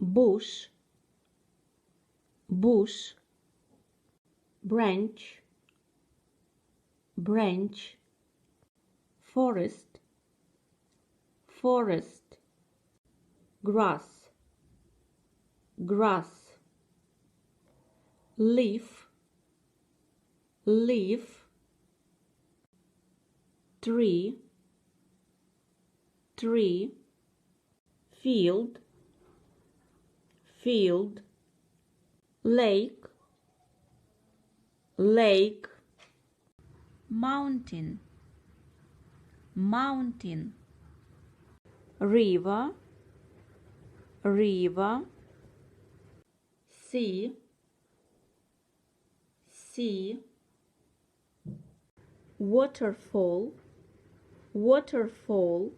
bush, bush, branch, branch, forest, forest, grass, grass, leaf, leaf, tree, tree, field, field, lake, lake, mountain, mountain, river, river, sea, sea, waterfall, waterfall,